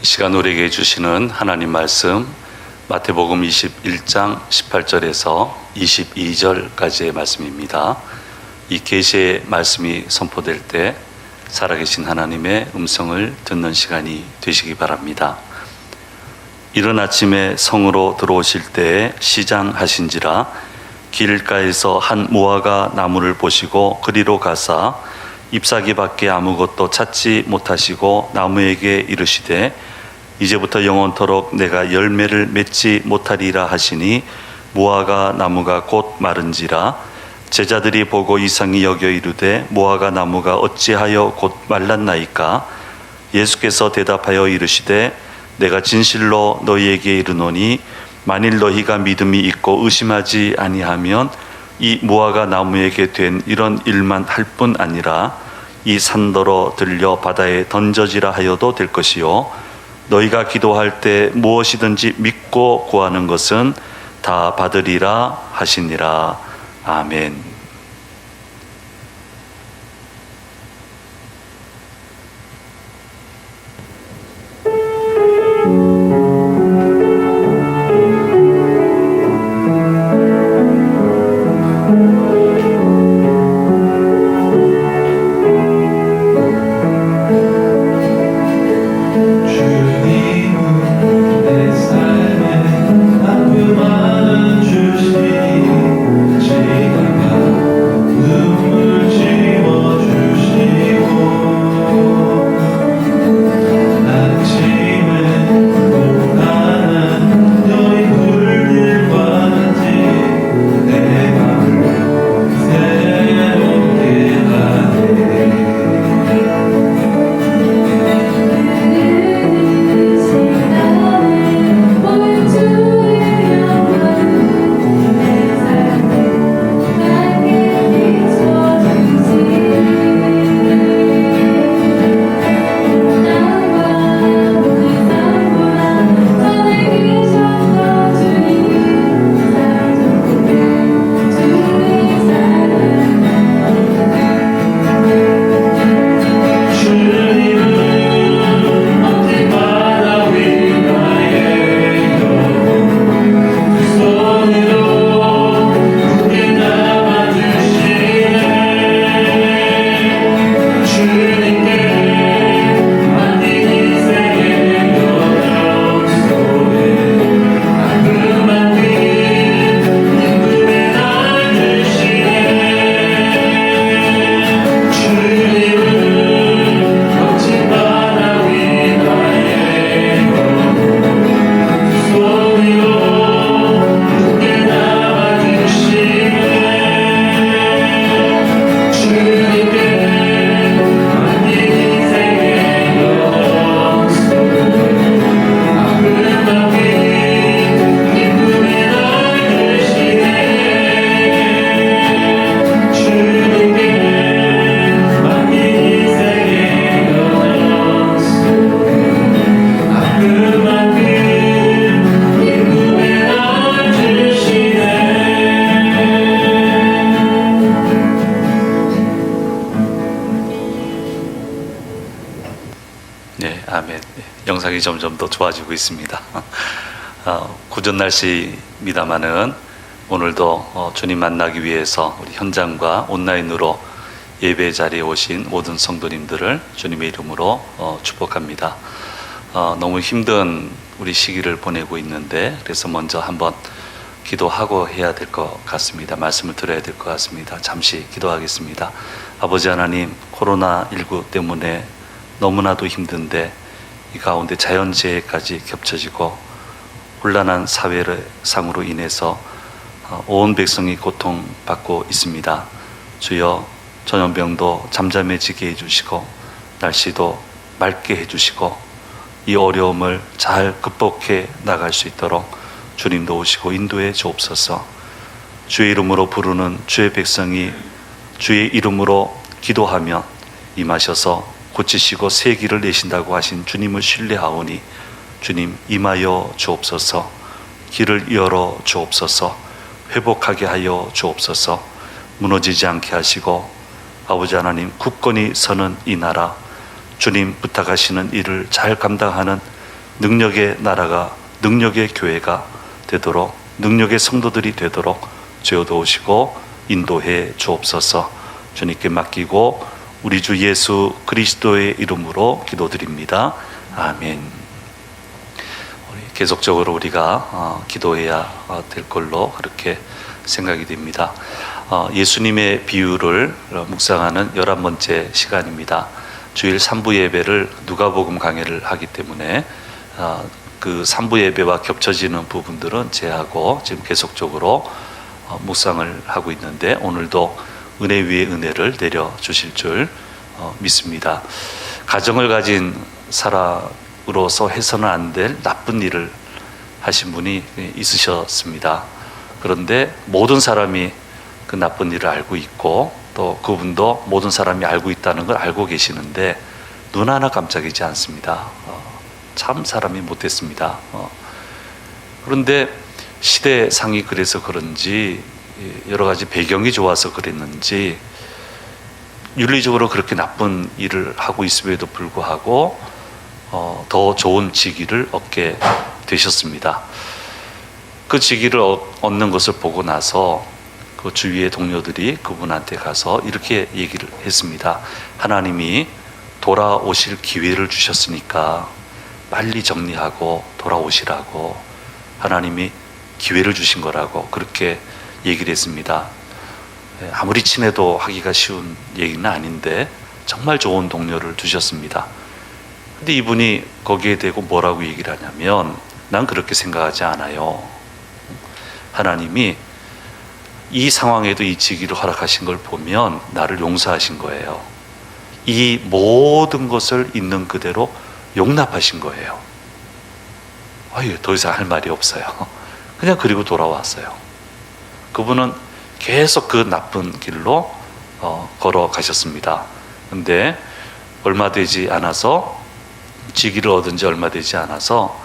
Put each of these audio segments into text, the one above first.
시간 우리에게 주시는 하나님 말씀 마태복음 21장 18절에서 22절까지의 말씀입니다. 이 계시의 말씀이 선포될 때 살아계신 하나님의 음성을 듣는 시간이 되시기 바랍니다. 이른 아침에 성으로 들어오실 때에 시장하신지라 길가에서 한 무화과 나무를 보시고 그리로 가사 잎사귀밖에 아무것도 찾지 못하시고 나무에게 이르시되 이제부터 영원토록 내가 열매를 맺지 못하리라 하시니 무화과 나무가 곧 마른지라 제자들이 보고 이상히 여겨 이르되 무화과 나무가 어찌하여 곧 말랐나이까? 예수께서 대답하여 이르시되 내가 진실로 너희에게 이르노니 만일 너희가 믿음이 있고 의심하지 아니하면 이 무화과 나무에게 된 이런 일만 할 뿐 아니라 이 산더러 들려 바다에 던져지라 하여도 될 것이요 너희가 기도할 때 무엇이든지 믿고 구하는 것은 다 받으리라 하시니라. 아멘. 영상이 점점 더 좋아지고 있습니다. 궂은 날씨입니다마는 오늘도 주님 만나기 위해서 우리 현장과 온라인으로 예배 자리에 오신 모든 성도님들을 주님의 이름으로 축복합니다. 너무 힘든 우리 시기를 보내고 있는데 그래서 먼저 한번 기도하고 해야 될 것 같습니다. 말씀을 드려야 될 것 같습니다. 잠시 기도하겠습니다. 아버지 하나님, 코로나19 때문에 너무나도 힘든데 이 가운데 자연재해까지 겹쳐지고 혼란한 사회상으로 인해서 온 백성이 고통받고 있습니다. 주여, 전염병도 잠잠해지게 해주시고 날씨도 맑게 해주시고 이 어려움을 잘 극복해 나갈 수 있도록 주님도 오시고 인도해 주옵소서. 주의 이름으로 부르는 주의 백성이 주의 이름으로 기도하면 임하셔서 고치시고 새 길을 내신다고 하신 주님을 신뢰하오니 주님 임하여 주옵소서. 길을 열어 주옵소서. 회복하게 하여 주옵소서. 무너지지 않게 하시고 아버지 하나님 굳건히 서는 이 나라 주님 부탁하시는 일을 잘 감당하는 능력의 나라가, 능력의 교회가 되도록, 능력의 성도들이 되도록 주여 도우시고 인도해 주옵소서. 주님께 맡기고 우리 주 예수 그리스도의 이름으로 기도드립니다. 아멘. 계속적으로 우리가 기도해야 될 걸로 그렇게 생각이 됩니다. 예수님의 비유를 묵상하는 11번째 시간입니다. 주일 3부 예배를 누가복음 강해를 하기 때문에 그 3부 예배와 겹쳐지는 부분들은 제하고 지금 계속적으로 묵상을 하고 있는데, 오늘도 은혜 위에 은혜를 내려주실 줄 믿습니다. 가정을 가진 사람으로서 해서는 안 될 나쁜 일을 하신 분이 있으셨습니다. 그런데 모든 사람이 그 나쁜 일을 알고 있고, 또 그분도 모든 사람이 알고 있다는 걸 알고 계시는데 눈 하나 깜짝이지 않습니다. 참 사람이 못됐습니다. 그런데 시대상이 그래서 그런지, 여러 가지 배경이 좋아서 그랬는지 윤리적으로 그렇게 나쁜 일을 하고 있음에도 불구하고 더 좋은 직위를 얻게 되셨습니다. 그 직위를 얻는 것을 보고 나서 그 주위의 동료들이 그분한테 가서 이렇게 얘기를 했습니다. 하나님이 돌아오실 기회를 주셨으니까 빨리 정리하고 돌아오시라고, 하나님이 기회를 주신 거라고 그렇게 얘기를 했습니다. 아무리 친해도 하기가 쉬운 얘기는 아닌데 정말 좋은 동료를 주셨습니다. 근데 이분이 거기에 대고 뭐라고 얘기를 하냐면, 난 그렇게 생각하지 않아요. 하나님이 이 상황에도 이 직위를 허락하신 걸 보면 나를 용서하신 거예요. 이 모든 것을 있는 그대로 용납하신 거예요. 더 이상 할 말이 없어요. 그냥 그리고 돌아왔어요. 그분은 계속 그 나쁜 길로 걸어가셨습니다. 근데 얼마 되지 않아서, 직위를 얻은 지 얼마 되지 않아서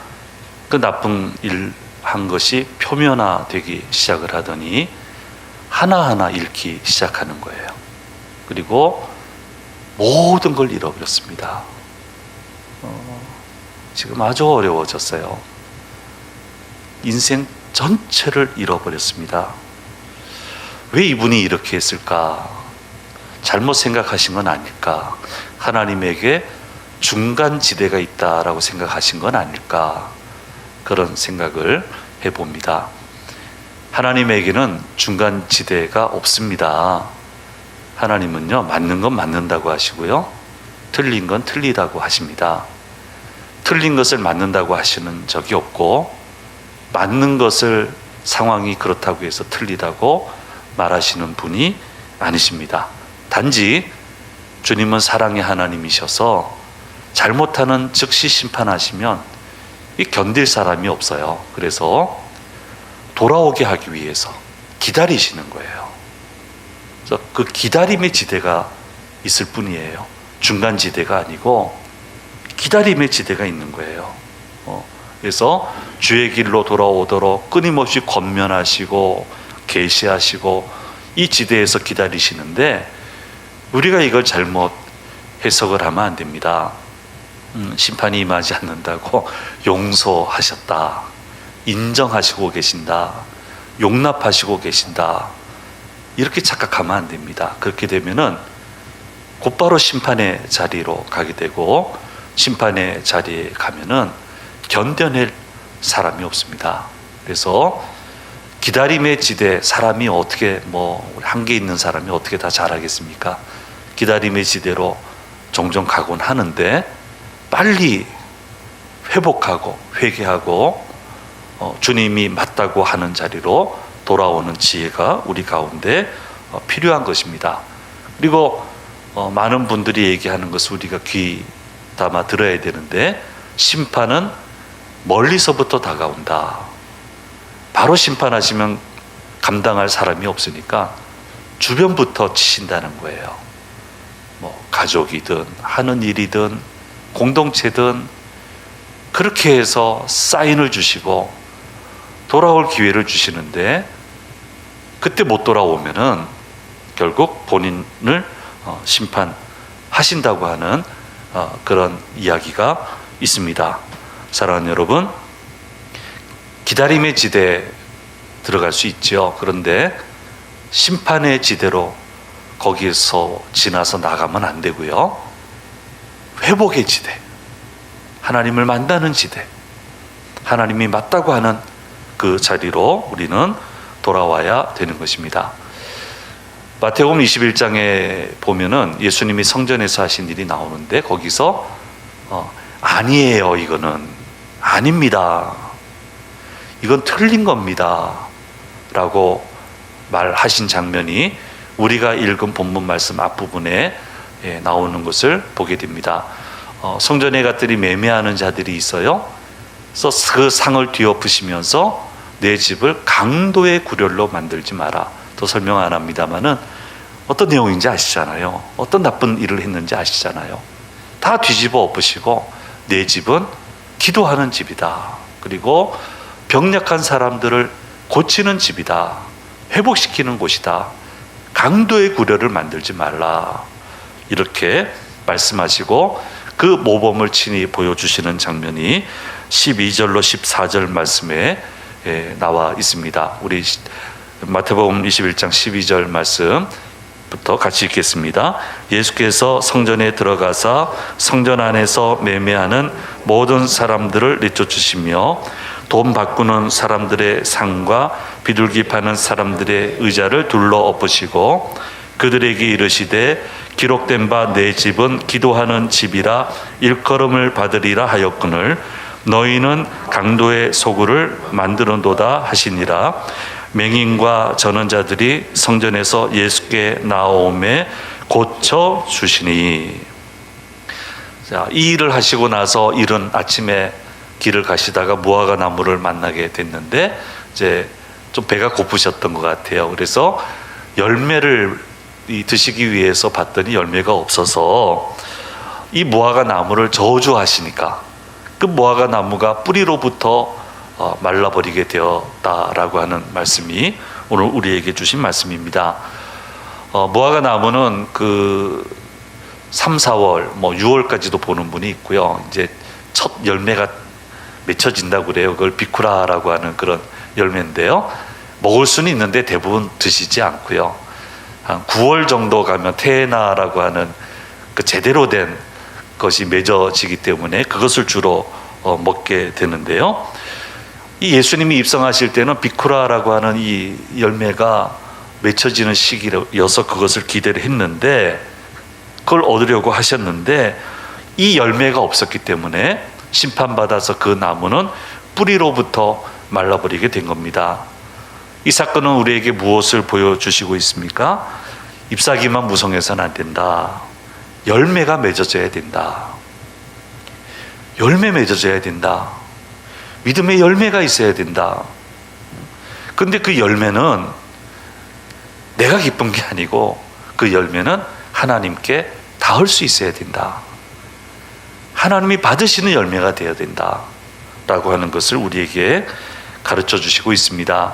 그 나쁜 일 한 것이 표면화되기 시작을 하더니 하나하나 잃기 시작하는 거예요. 그리고 모든 걸 잃어버렸습니다. 지금 아주 어려워졌어요. 인생 전체를 잃어버렸습니다. 왜 이분이 이렇게 했을까? 잘못 생각하신 건 아닐까? 하나님에게 중간지대가 있다라고 생각하신 건 아닐까? 그런 생각을 해봅니다. 하나님에게는 중간지대가 없습니다. 하나님은요, 맞는 건 맞는다고 하시고요, 틀린 건 틀리다고 하십니다. 틀린 것을 맞는다고 하시는 적이 없고, 맞는 것을 상황이 그렇다고 해서 틀리다고 말하시는 분이 아니십니다. 단지 주님은 사랑의 하나님이셔서 잘못하는 즉시 심판하시면 견딜 사람이 없어요. 그래서 돌아오게 하기 위해서 기다리시는 거예요. 그래서 그 기다림의 지대가 있을 뿐이에요. 중간 지대가 아니고 기다림의 지대가 있는 거예요. 그래서 주의 길로 돌아오도록 끊임없이 권면하시고 계시하시고 이 지대에서 기다리시는데, 우리가 이걸 잘못 해석을 하면 안 됩니다. 심판이 임하지 않는다고 용서하셨다, 인정하시고 계신다, 용납하시고 계신다, 이렇게 착각하면 안 됩니다. 그렇게 되면은 곧바로 심판의 자리로 가게 되고, 심판의 자리에 가면은 견뎌낼 사람이 없습니다. 그래서 기다림의 지대, 사람이 어떻게 한계 있는 사람이 어떻게 다 잘하겠습니까? 기다림의 지대로 종종 가곤 하는데, 빨리 회복하고 회개하고 주님이 맞다고 하는 자리로 돌아오는 지혜가 우리 가운데 필요한 것입니다. 그리고 많은 분들이 얘기하는 것을 우리가 귀 담아 들어야 되는데, 심판은 멀리서부터 다가온다. 바로 심판하시면 감당할 사람이 없으니까 주변부터 치신다는 거예요. 가족이든 하는 일이든 공동체든 그렇게 해서 사인을 주시고 돌아올 기회를 주시는데, 그때 못 돌아오면은 결국 본인을 심판하신다고 하는 그런 이야기가 있습니다. 사랑하는 여러분, 기다림의 지대에 들어갈 수 있죠. 그런데 심판의 지대로 거기에서 지나서 나가면 안 되고요. 회복의 지대, 하나님을 만나는 지대, 하나님이 맞다고 하는 그 자리로 우리는 돌아와야 되는 것입니다. 마태복음 21장에 보면은 예수님이 성전에서 하신 일이 나오는데 거기서 아니에요, 이거는 아닙니다, 이건 틀린 겁니다 라고 말하신 장면이 우리가 읽은 본문 말씀 앞부분에 나오는 것을 보게 됩니다. 성전에 갔더니 매매하는 자들이 있어요. 그래서 그 상을 뒤엎으시면서 내 집을 강도의 구렬로 만들지 마라. 더 설명 안 합니다만은 어떤 내용인지 아시잖아요. 어떤 나쁜 일을 했는지 아시잖아요. 다 뒤집어 엎으시고 내 집은 기도하는 집이다. 그리고 병약한 사람들을 고치는 집이다. 회복시키는 곳이다. 강도의 구렬을 만들지 말라. 이렇게 말씀하시고 그 모범을 친히 보여주시는 장면이 12절로 14절 말씀에 나와 있습니다. 우리 마태복음 21장 12절 말씀부터 같이 읽겠습니다. 예수께서 성전에 들어가사 성전 안에서 매매하는 모든 사람들을 내쫓으시며 돈 바꾸는 사람들의 상과 비둘기 파는 사람들의 의자를 둘러 엎으시고 그들에게 이르시되 기록된 바 내 집은 기도하는 집이라 일컬음을 받으리라 하였거늘 너희는 강도의 소굴을 만드는도다 하시니라. 맹인과 전원자들이 성전에서 예수께 나오매 고쳐 주시니. 자, 이 일을 하시고 나서 이른 아침에 길을 가시다가 무화과 나무를 만나게 됐는데 이제 좀 배가 고프셨던 것 같아요. 그래서 열매를 드시기 위해서 봤더니 열매가 없어서 이 무화과 나무를 저주하시니까 그 무화과 나무가 뿌리로부터 말라버리게 되었다라고 하는 말씀이 오늘 우리에게 주신 말씀입니다. 무화과 나무는 그 3, 4월, 6월까지도 보는 분이 있고요. 이제 첫 열매가 맺혀진다고 그래요. 그걸 비쿠라라고 하는 그런 열매인데요. 먹을 수는 있는데 대부분 드시지 않고요. 한 9월 정도 가면 테나라고 하는 그 제대로 된 것이 맺어지기 때문에 그것을 주로 먹게 되는데요. 이 예수님이 입성하실 때는 비쿠라라고 하는 이 열매가 맺혀지는 시기여서 그것을 기대를 했는데 그걸 얻으려고 하셨는데 이 열매가 없었기 때문에 심판받아서 그 나무는 뿌리로부터 말라버리게 된 겁니다. 이 사건은 우리에게 무엇을 보여주시고 있습니까? 잎사귀만 무성해서는 안 된다. 열매가 맺어져야 된다. 열매 맺어져야 된다. 믿음의 열매가 있어야 된다. 그런데 그 열매는 내가 기쁜 게 아니고 그 열매는 하나님께 닿을 수 있어야 된다. 하나님이 받으시는 열매가 되어야 된다 라고 하는 것을 우리에게 가르쳐 주시고 있습니다.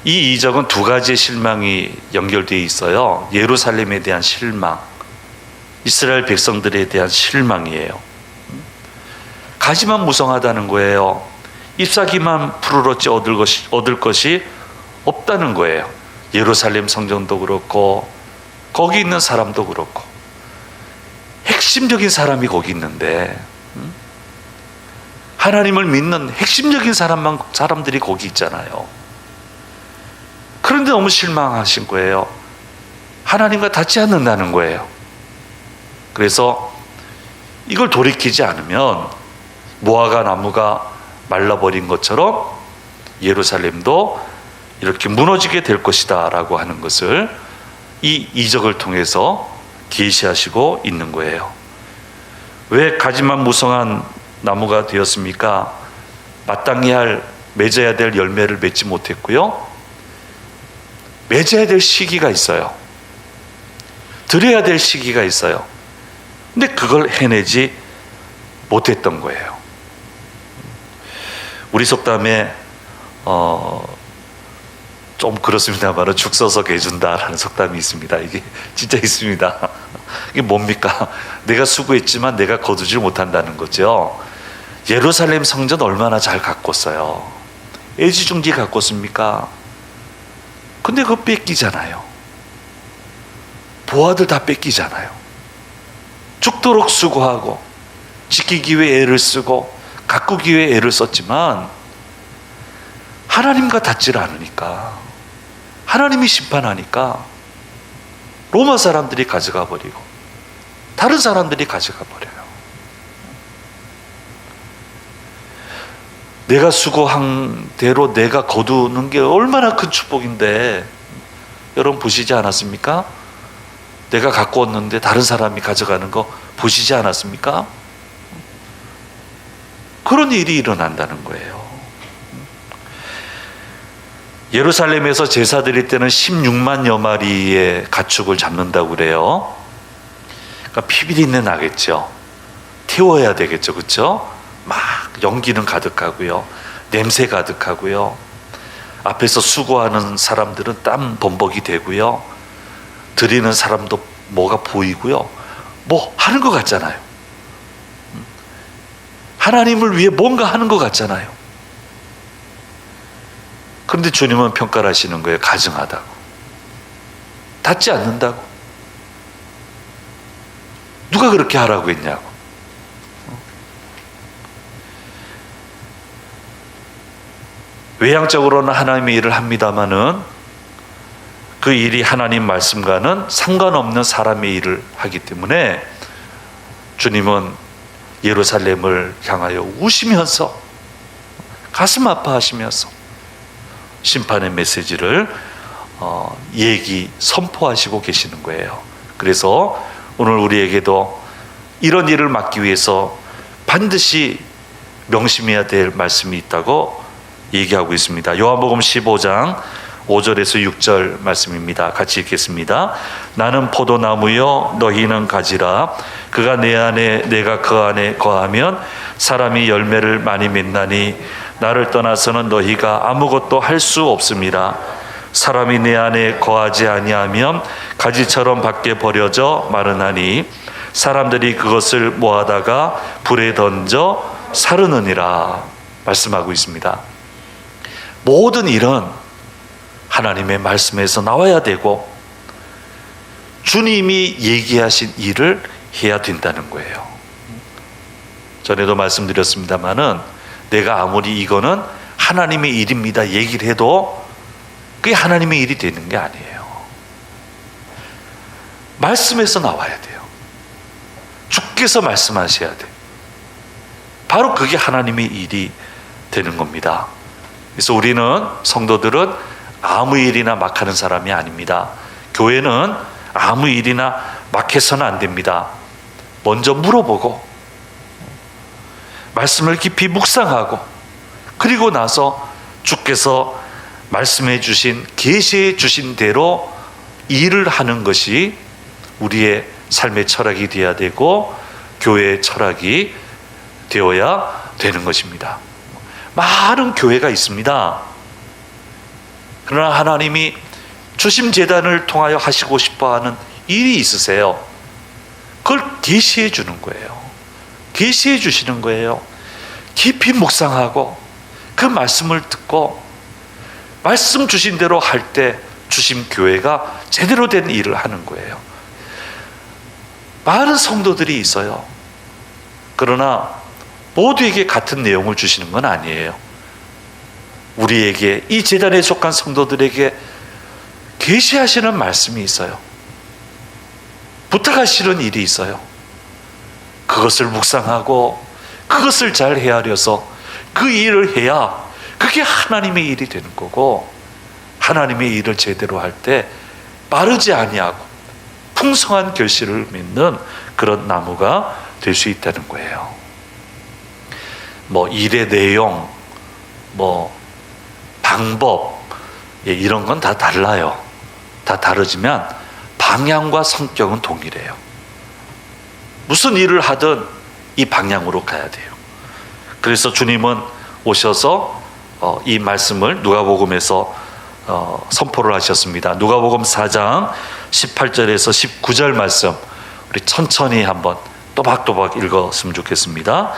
이 이적은 두 가지의 실망이 연결되어 있어요. 예루살렘에 대한 실망, 이스라엘 백성들에 대한 실망이에요. 가지만 무성하다는 거예요. 잎사귀만 푸르렀지 얻을 것이 없다는 거예요. 예루살렘 성전도 그렇고 거기 있는 사람도 그렇고 핵심적인 사람이 거기 있는데 하나님을 믿는 핵심적인 사람들이 거기 있잖아요. 그런데 너무 실망하신 거예요. 하나님과 닿지 않는다는 거예요. 그래서 이걸 돌이키지 않으면 무화과 나무가 말라버린 것처럼 예루살렘도 이렇게 무너지게 될 것이다 라고 하는 것을 이 이적을 통해서 계시하시고 있는 거예요. 왜 가지만 무성한 나무가 되었습니까? 마땅히 맺어야 될 열매를 맺지 못했고요. 맺어야 될 시기가 있어요. 드려야 될 시기가 있어요. 근데 그걸 해내지 못했던 거예요. 우리 속담에 좀 그렇습니다만 죽 써서 개준다라는 속담이 있습니다. 이게 진짜 있습니다. 이게 뭡니까? 내가 수고했지만 내가 거두질 못한다는 거죠. 예루살렘 성전 얼마나 잘 가꿨어요. 애지중지 가꿨습니까? 근데 그거 뺏기잖아요. 부하들 다 뺏기잖아요. 죽도록 수고하고 지키기 위해 애를 쓰고 가꾸기 위해 애를 썼지만 하나님과 닿질 않으니까, 하나님이 심판하니까 로마 사람들이 가져가 버리고 다른 사람들이 가져가 버려요. 내가 수고한 대로 내가 거두는 게 얼마나 큰 축복인데, 여러분 보시지 않았습니까? 내가 갖고 왔는데 다른 사람이 가져가는 거 보시지 않았습니까? 그런 일이 일어난다는 거예요. 예루살렘에서 제사 드릴 때는 16만여 마리의 가축을 잡는다고 그래요. 그러니까 피비린내 나겠죠. 태워야 되겠죠. 그렇죠? 막 연기는 가득하고요. 냄새 가득하고요. 앞에서 수고하는 사람들은 땀 범벅이 되고요. 드리는 사람도 뭐가 보이고요. 뭐 하는 것 같잖아요. 하나님을 위해 뭔가 하는 것 같잖아요. 그런데 주님은 평가를 하시는 거예요. 가증하다고. 닿지 않는다고. 누가 그렇게 하라고 했냐고. 외향적으로는 하나님의 일을 합니다마는 그 일이 하나님 말씀과는 상관없는 사람의 일을 하기 때문에 주님은 예루살렘을 향하여 우시면서 가슴 아파하시면서 심판의 메시지를 선포하시고 계시는 거예요. 그래서 오늘 우리에게도 이런 일을 막기 위해서 반드시 명심해야 될 말씀이 있다고 얘기하고 있습니다. 요한복음 15장 5절에서 6절 말씀입니다. 같이 읽겠습니다. 나는 포도나무요 너희는 가지라. 그가 내 안에 내가 그 안에 거하면 사람이 열매를 많이 맺나니 나를 떠나서는 너희가 아무것도 할 수 없습니다. 사람이 내 안에 거하지 아니하면 가지처럼 밖에 버려져 마르나니 사람들이 그것을 모아다가 불에 던져 사르느니라 말씀하고 있습니다. 모든 일은 하나님의 말씀에서 나와야 되고 주님이 얘기하신 일을 해야 된다는 거예요. 전에도 말씀드렸습니다마는 내가 아무리 이거는 하나님의 일입니다 얘기를 해도 그게 하나님의 일이 되는 게 아니에요. 말씀에서 나와야 돼요. 주께서 말씀하셔야 돼요. 바로 그게 하나님의 일이 되는 겁니다. 그래서 우리는 성도들은 아무 일이나 막 하는 사람이 아닙니다. 교회는 아무 일이나 막 해서는 안 됩니다. 먼저 물어보고 말씀을 깊이 묵상하고 그리고 나서 주께서 말씀해 주신 계시해 주신 대로 일을 하는 것이 우리의 삶의 철학이 되어야 되고 교회의 철학이 되어야 되는 것입니다. 많은 교회가 있습니다. 그러나 하나님이 주심재단을 통하여 하시고 싶어하는 일이 있으세요. 그걸 계시해 주는 거예요. 계시해 주시는 거예요. 깊이 묵상하고 그 말씀을 듣고 말씀 주신 대로 할 때 주심 교회가 제대로 된 일을 하는 거예요. 많은 성도들이 있어요. 그러나 모두에게 같은 내용을 주시는 건 아니에요. 우리에게 이 재단에 속한 성도들에게 계시하시는 말씀이 있어요. 부탁하시는 일이 있어요. 그것을 묵상하고 그것을 잘 헤아려서 그 일을 해야 그게 하나님의 일이 되는 거고 하나님의 일을 제대로 할 때 빠르지 아니하고 풍성한 결실을 맺는 그런 나무가 될 수 있다는 거예요. 일의 내용, 방법, 이런 건 다 달라요. 다 다르지만 방향과 성격은 동일해요. 무슨 일을 하든 이 방향으로 가야 돼요. 그래서 주님은 오셔서 이 말씀을 누가복음에서 선포를 하셨습니다. 누가복음 4장 18절에서 19절 말씀 우리 천천히 한번 또박또박 읽었으면 좋겠습니다.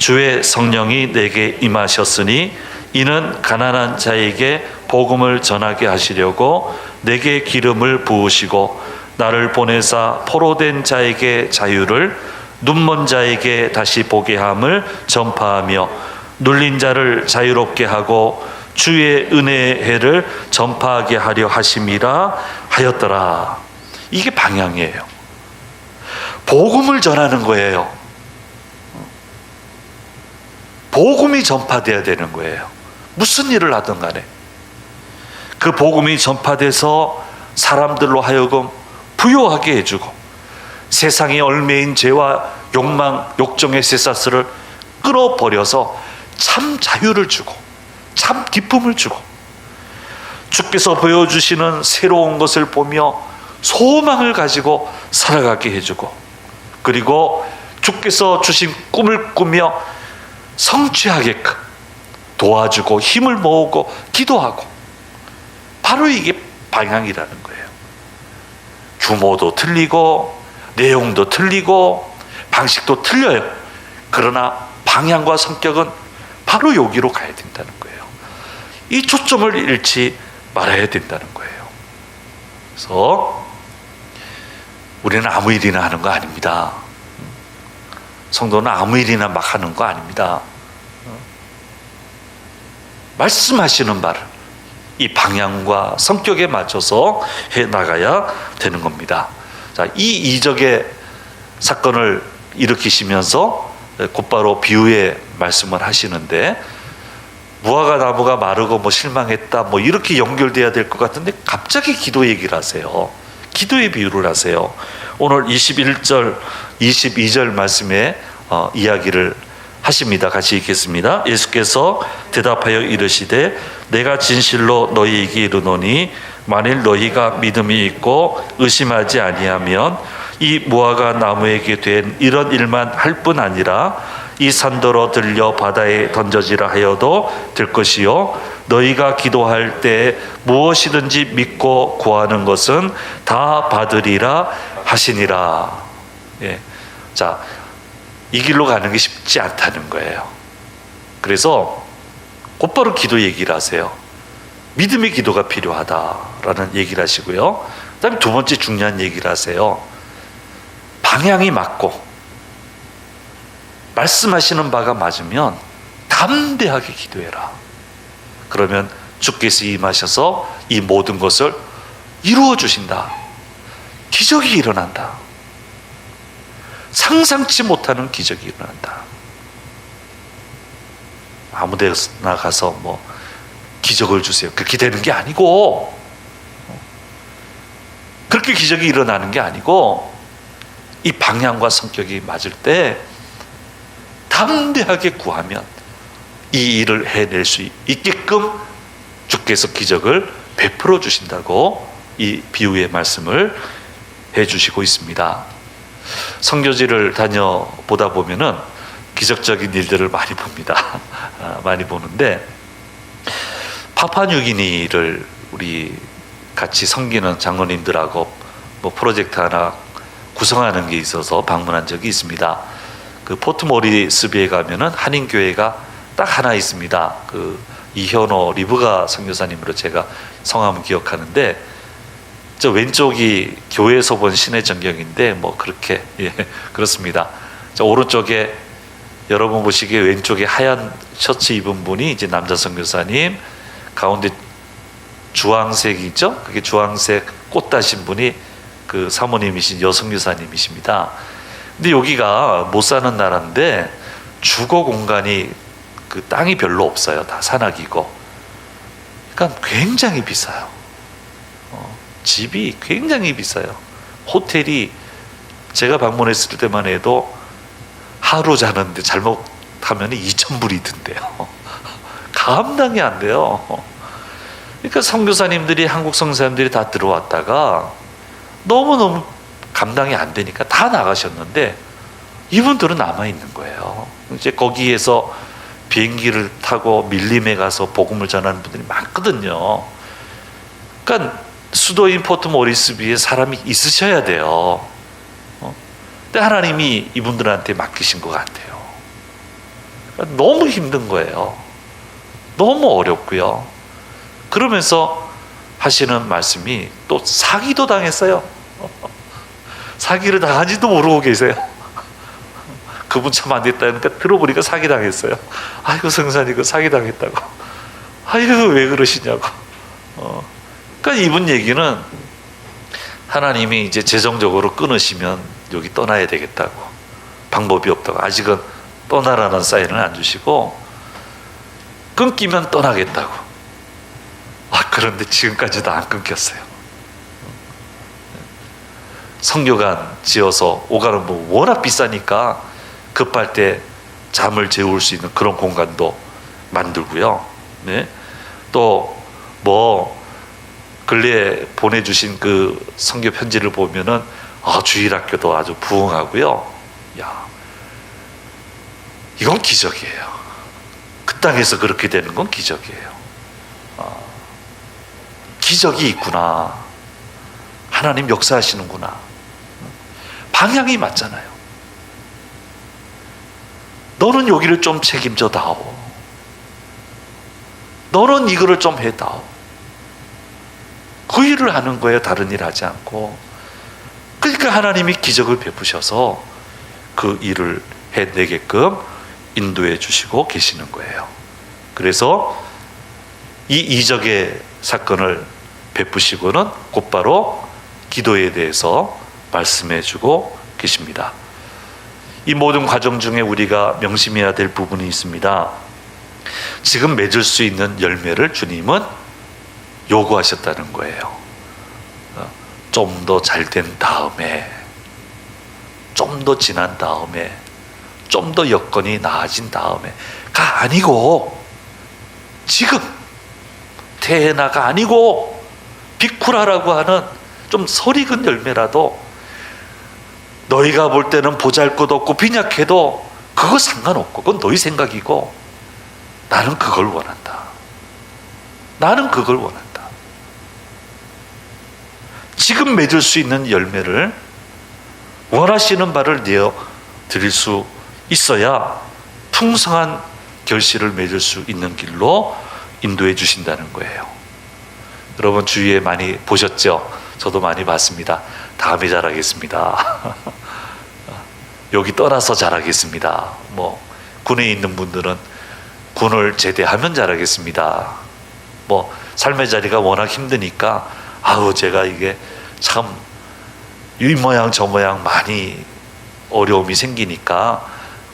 주의 성령이 내게 임하셨으니 이는 가난한 자에게 복음을 전하게 하시려고 내게 기름을 부으시고 나를 보내사 포로된 자에게 자유를, 눈먼 자에게 다시 보게 함을 전파하며 눌린 자를 자유롭게 하고 주의 은혜의 해를 전파하게 하려 하심이라 하였더라. 이게 방향이에요. 복음을 전하는 거예요. 복음이 전파돼야 되는 거예요. 무슨 일을 하든 간에 그 복음이 전파돼서 사람들로 하여금 부요하게 해주고 세상의 얼매인 죄와 욕망, 욕정의 쇠사슬을 끊어버려서 참 자유를 주고 참 기쁨을 주고 주께서 보여주시는 새로운 것을 보며 소망을 가지고 살아가게 해주고, 그리고 주께서 주신 꿈을 꾸며 성취하게끔 도와주고 힘을 모으고 기도하고, 바로 이게 방향이라는 거예요. 규모도 틀리고 내용도 틀리고 방식도 틀려요. 그러나 방향과 성격은 바로 여기로 가야 된다는 거예요. 이 초점을 잃지 말아야 된다는 거예요. 그래서 우리는 아무 일이나 하는 거 아닙니다. 성도는 아무 일이나 막 하는 거 아닙니다. 말씀하시는 말을 이 방향과 성격에 맞춰서 해 나가야 되는 겁니다. 자, 이 이적의 사건을 일으키시면서 곧바로 비유의 말씀을 하시는데, 무화과 나무가 마르고 뭐 실망했다 뭐 이렇게 연결돼야 될 것 같은데 갑자기 기도 얘기를 하세요. 기도의 비유를 하세요. 오늘 21절 22절 말씀에 이야기를 하십니다. 같이 읽겠습니다. 예수께서 대답하여 이르시되 내가 진실로 너희에게 이르노니 만일 너희가 믿음이 있고 의심하지 아니하면 이 무화과 나무에게 된 이런 일만 할 뿐 아니라 이 산더러 들려 바다에 던져지라 하여도 될 것이요 너희가 기도할 때 무엇이든지 믿고 구하는 것은 다 받으리라 하시니라. 예. 자, 이 길로 가는 게 쉽지 않다는 거예요. 그래서 곧바로 기도 얘기를 하세요. 믿음의 기도가 필요하다라는 얘기를 하시고요. 그다음에 두 번째 중요한 얘기를 하세요. 방향이 맞고 말씀하시는 바가 맞으면 담대하게 기도해라. 그러면 주께서 임하셔서 이 모든 것을 이루어 주신다. 기적이 일어난다. 상상치 못하는 기적이 일어난다. 아무 데나 가서 뭐 기적을 주세요, 그렇게 되는 게 아니고, 그렇게 기적이 일어나는 게 아니고, 이 방향과 성격이 맞을 때 담대하게 구하면 이 일을 해낼 수 있게끔 주께서 기적을 베풀어 주신다고 이 비유의 말씀을 해주시고 있습니다. 선교지를 다녀보다 보면은 기적적인 일들을 많이 봅니다. 많이 보는데, 파푸아뉴기니를 우리 같이 섬기는 장로님들하고 뭐 프로젝트 하나 구성하는 게 있어서 방문한 적이 있습니다. 그 포트 모리스비에 가면은 한인교회가 딱 하나 있습니다. 그 이현호 리브가 선교사님으로 제가 성함을 기억하는데, 저 왼쪽이 교회에서 본 시내 전경인데 뭐 그렇게, 예, 그렇습니다. 저 오른쪽에 여러분 보시기에 왼쪽에 하얀 셔츠 입은 분이 이제 남자 선교사님, 가운데 주황색이죠? 그게 주황색 꽃 다신 분이 그 사모님이신 여선교사님이십니다. 근데 여기가 못 사는 나라인데 주거 공간이 그 땅이 별로 없어요. 다 산악이고. 그러니까 굉장히 비싸요. 집이 굉장히 비싸요. 호텔이 제가 방문했을 때만 해도 하루 자는데 잘못하면 2,000불이던데요. 감당이 안 돼요. 그러니까 선교사님들이, 한국 선교사님들이 다 들어왔다가 너무너무 감당이 안 되니까 다 나가셨는데 이분들은 남아있는 거예요. 이제 거기에서 비행기를 타고 밀림에 가서 복음을 전하는 분들이 많거든요. 그러니까 수도인 포트 모리스비에 사람이 있으셔야 돼요. 근데 하나님이 이분들한테 맡기신 것 같아요. 너무 힘든 거예요. 너무 어렵고요. 그러면서 하시는 말씀이 또 사기도 당했어요. 사기를 당한지도 모르고 계세요. 그분 참 안 됐다 그러니까 들어보니까 사기 당했어요. 아이고 성사님 그 사기 당했다고. 아이고 왜 그러시냐고. 그러니까 이분 얘기는 하나님이 이제 재정적으로 끊으시면 여기 떠나야 되겠다고, 방법이 없다고, 아직은 떠나라는 사인을 안 주시고 끊기면 떠나겠다고. 그런데 지금까지도 안 끊겼어요. 성교관 지어서 오가는 뭐 워낙 비싸니까 급할 때 잠을 재울 수 있는 그런 공간도 만들고요. 네. 또 뭐 근래에 보내주신 그 성교 편지를 보면은 주일학교도 아주 부흥하고요. 야, 이건 기적이에요. 그 땅에서 그렇게 되는 건 기적이에요. 기적이 있구나. 하나님 역사하시는구나. 방향이 맞잖아요. 너는 여기를 좀 책임져 다오. 너는 이거를 좀 해다오. 그 일을 하는 거예요. 다른 일 하지 않고. 그러니까 하나님이 기적을 베푸셔서 그 일을 해내게끔 인도해 주시고 계시는 거예요. 그래서 이 이적의 사건을 베푸시고는 곧바로 기도에 대해서 말씀해 주고 계십니다. 이 모든 과정 중에 우리가 명심해야 될 부분이 있습니다. 지금 맺을 수 있는 열매를 주님은 요구하셨다는 거예요. 좀 더 잘 된 다음에, 좀 더 지난 다음에, 좀 더 여건이 나아진 다음에가 아니고 지금 테헤나가 아니고 비쿠라라고 하는 좀 설익은 열매라도 너희가 볼 때는 보잘것없고 빈약해도 그거 상관없고 그건 너희 생각이고 나는 그걸 원한다. 나는 그걸 원한다. 지금 맺을 수 있는 열매를 원하시는 바를 내어 드릴 수 있어야 풍성한 결실을 맺을 수 있는 길로 인도해 주신다는 거예요. 여러분 주위에 많이 보셨죠? 저도 많이 봤습니다. 다음에 잘하겠습니다. 여기 떠나서 잘하겠습니다. 뭐 군에 있는 분들은 군을 제대하면 잘하겠습니다. 뭐 삶의 자리가 워낙 힘드니까 제가 이게 참 이 모양 저 모양 많이 어려움이 생기니까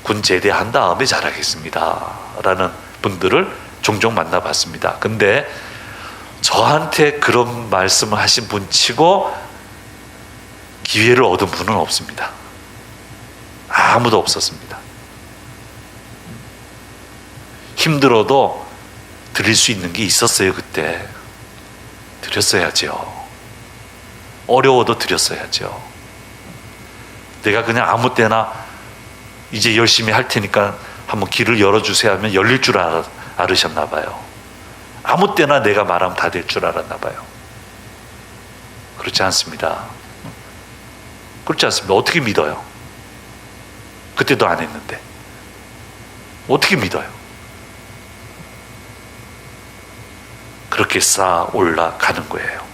군 제대한 다음에 잘하겠습니다 라는 분들을 종종 만나봤습니다. 근데 저한테 그런 말씀을 하신 분 치고 기회를 얻은 분은 없습니다. 아무도 없었습니다. 힘들어도 드릴 수 있는 게 있었어요. 그때 드렸어야죠. 어려워도 드렸어야죠. 내가 그냥 아무 때나 이제 열심히 할 테니까 한번 길을 열어주세요 하면 열릴 줄 알으셨나 봐요. 아무 때나 내가 말하면 다 될 줄 알았나 봐요. 그렇지 않습니다. 그렇지 않습니다. 어떻게 믿어요? 그때도 안 했는데 어떻게 믿어요? 그렇게 쌓아 올라가는 거예요.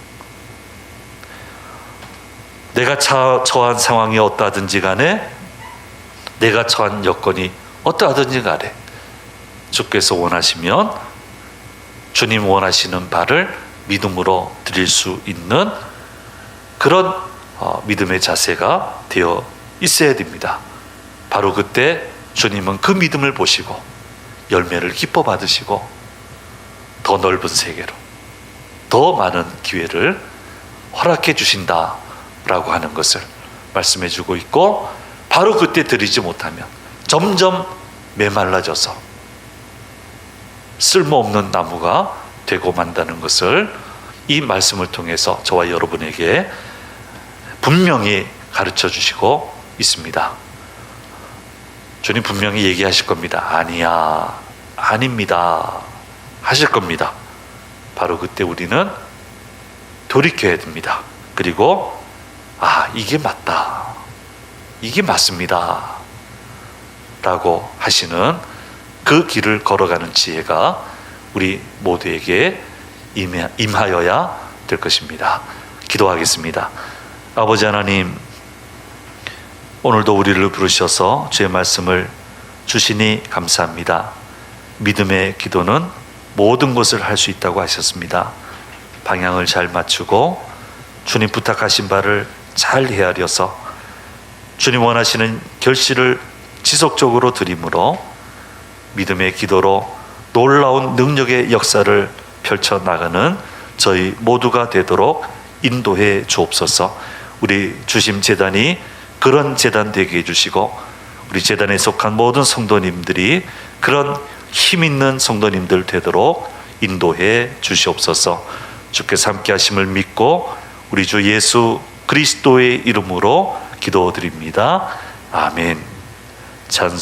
내가 처한 상황이 어떠하든지 간에, 내가 처한 여건이 어떠하든지 간에 주께서 원하시면 주님 원하시는 바를 믿음으로 드릴 수 있는 그런 믿음의 자세가 되어 있어야 됩니다. 바로 그때 주님은 그 믿음을 보시고 열매를 기뻐 받으시고 더 넓은 세계로 더 많은 기회를 허락해 주신다라고 하는 것을 말씀해 주고 있고, 바로 그때 드리지 못하면 점점 메말라져서 쓸모없는 나무가 되고 만다는 것을 이 말씀을 통해서 저와 여러분에게 분명히 가르쳐 주시고 있습니다. 주님 분명히 얘기하실 겁니다. 아니야, 아닙니다 하실 겁니다. 바로 그때 우리는 돌이켜야 됩니다. 그리고 이게 맞다, 이게 맞습니다 라고 하시는 그 길을 걸어가는 지혜가 우리 모두에게 임하여야 될 것입니다. 기도하겠습니다. 아버지 하나님, 오늘도 우리를 부르셔서 주의 말씀을 주시니 감사합니다. 믿음의 기도는 모든 것을 할 수 있다고 하셨습니다. 방향을 잘 맞추고 주님 부탁하신 바를 잘 헤아려서 주님 원하시는 결실을 지속적으로 드림으로 믿음의 기도로 놀라운 능력의 역사를 펼쳐나가는 저희 모두가 되도록 인도해 주옵소서. 우리 주심재단이 그런 재단 되게 해주시고 우리 재단에 속한 모든 성도님들이 그런 힘있는 성도님들 되도록 인도해 주시옵소서. 주께서 함께 하심을 믿고 우리 주 예수 그리스도의 이름으로 기도드립니다. 아멘. 찬송.